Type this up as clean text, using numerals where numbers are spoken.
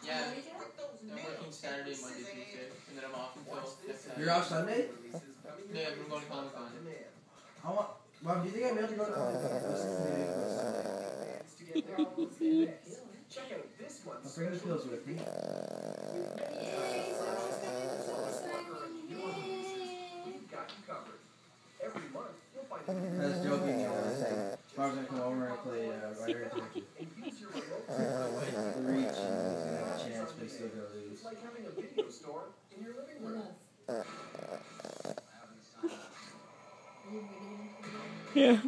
Yeah, I'm working Saturday, Monday, Tuesday, and then I'm off until next Saturday. You're off Sunday? Yeah, I'm going to Comic Con. Mom, do you think I'm able to go to Comic Con? I'll bring the pills with me. I was joking. I was gonna come over and play Rider Intervention. The Reach, and he's gonna have a chance, but he's still gonna lose. Yeah.